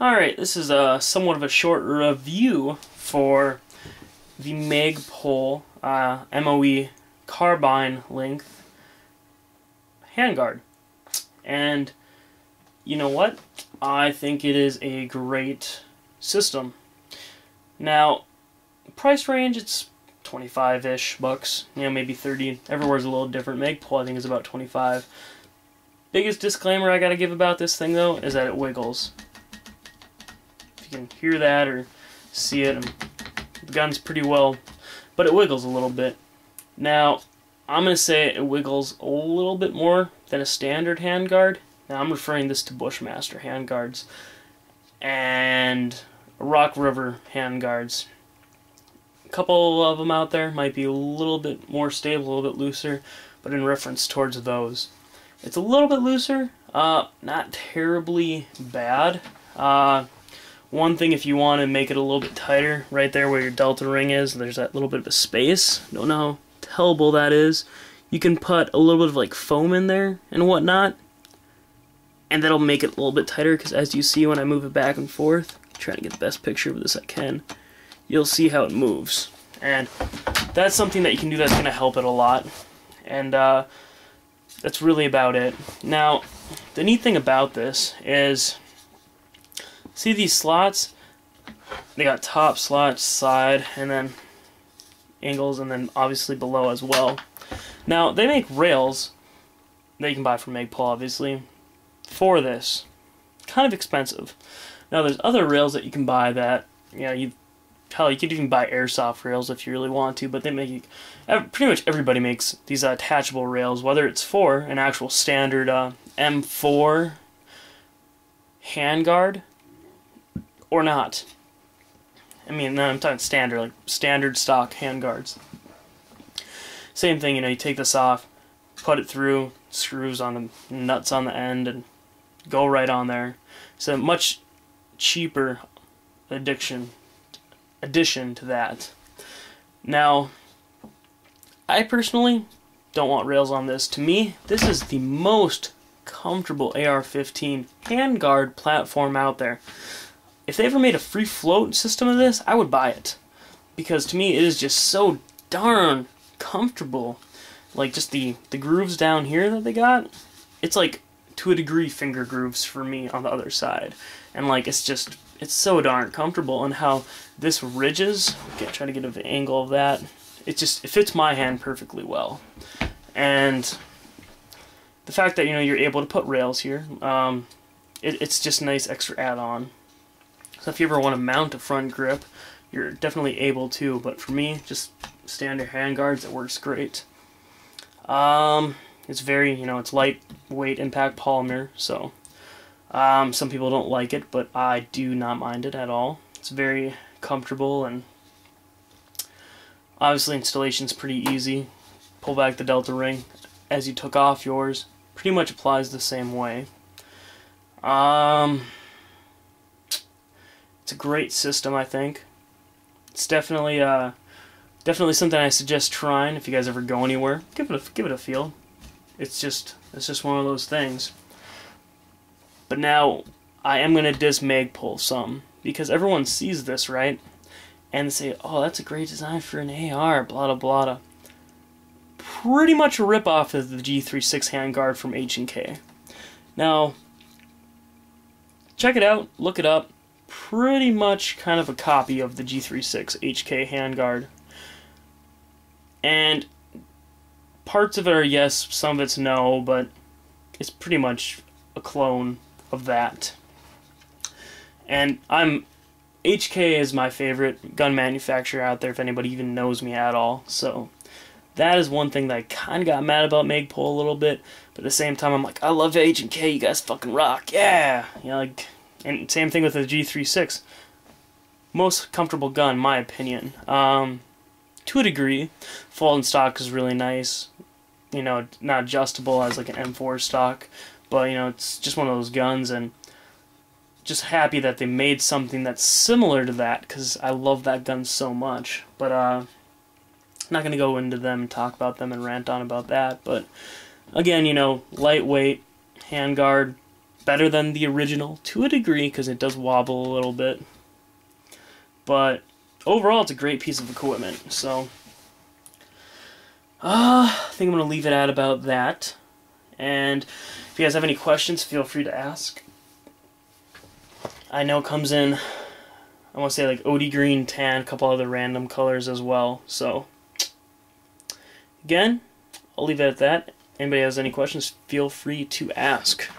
Alright, this is somewhat of a short review for the Magpul MOE carbine length handguard. And you know what? I think it is a great system. Now, price range, it's 25-ish bucks, you know, maybe 30. Everywhere's a little different. Magpul, I think, is about 25. Biggest disclaimer I gotta give about this thing, though, is that it wiggles. If you can hear that or see it, and the gun's pretty well, but it wiggles a little bit. Now, I'm gonna say it wiggles a little bit more than a standard handguard. Now, I'm referring this to Bushmaster handguards and Rock River handguards. A couple of them out there might be a little bit more stable, a little bit looser, but in reference towards those, it's a little bit looser, not terribly bad. One thing, if you want to make it a little bit tighter, right there where your delta ring is, there's that little bit of a space. Don't know how tellable that is. You can put a little bit of like foam in there and whatnot, and that'll make it a little bit tighter, because as you see when I move it back and forth, trying to get the best picture of this I can, you'll see how it moves. And that's something that you can do that's going to help it a lot. And that's really about it. Now, the neat thing about this is, see these slots? They got top slots, side, and then angles, and then obviously below as well. Now, they make rails that you can buy from Magpul, obviously, for this. Kind of expensive. Now, there's other rails that you can buy that, you know, you could even buy airsoft rails if you really want to, but they make, pretty much everybody makes these attachable rails, whether it's for an actual standard M4 handguard or not. I mean, no, I'm talking standard, like standard stock handguards. Same thing, you know, you take this off, put it through, screws on the nuts on the end, and go right on there. It's a much cheaper addition to that. Now, I personally don't want rails on this. To me, this is the most comfortable AR-15 handguard platform out there. If they ever made a free float system of this, I would buy it, because to me it is just so darn comfortable. Like, just the grooves down here that they got, it's like to a degree finger grooves for me on the other side, and like it's so darn comfortable. And how this ridges, try to get an angle of that, it fits my hand perfectly well. And the fact that, you know, you're able to put rails here, it's just a nice extra add-on. So if you ever want to mount a front grip, you're definitely able to, but for me, just standard handguards, it works great. It's very, you know, it's lightweight impact polymer, so some people don't like it, but I do not mind it at all. It's very comfortable, and obviously installation's pretty easy. Pull back the delta ring as you took off yours. Pretty much applies the same way. It's a great system, I think. It's definitely something I suggest trying if you guys ever go anywhere. Give it a feel. It's just one of those things. But now I am gonna diss Magpul some, because everyone sees this, right? And they say, "Oh, that's a great design for an AR." Blah blah blah. Pretty much a ripoff of the G36 handguard from H&K. Now, check it out, look it up. Pretty much kind of a copy of the G36 HK handguard. And parts of it are yes, some of it's no, but it's pretty much a clone of that. And HK is my favorite gun manufacturer out there, if anybody even knows me at all. So that is one thing that I kind of got mad about Magpul a little bit, but at the same time I'm like, I love H&K, you guys fucking rock, yeah! You know, like, and same thing with the G36. Most comfortable gun, in my opinion. To a degree. Fold stock is really nice. You know, not adjustable as like an M4 stock, but you know, it's just one of those guns, and just happy that they made something that's similar to that, because I love that gun so much. But I'm not gonna go into them and talk about them and rant on about that. But again, you know, lightweight handguard, better than the original to a degree because it does wobble a little bit. But overall, it's a great piece of equipment. So, I think I'm going to leave it at about that. And if you guys have any questions, feel free to ask. I know it comes in, I want to say like OD green, tan, a couple other random colors as well. So, again, I'll leave it at that. Anybody has any questions, feel free to ask.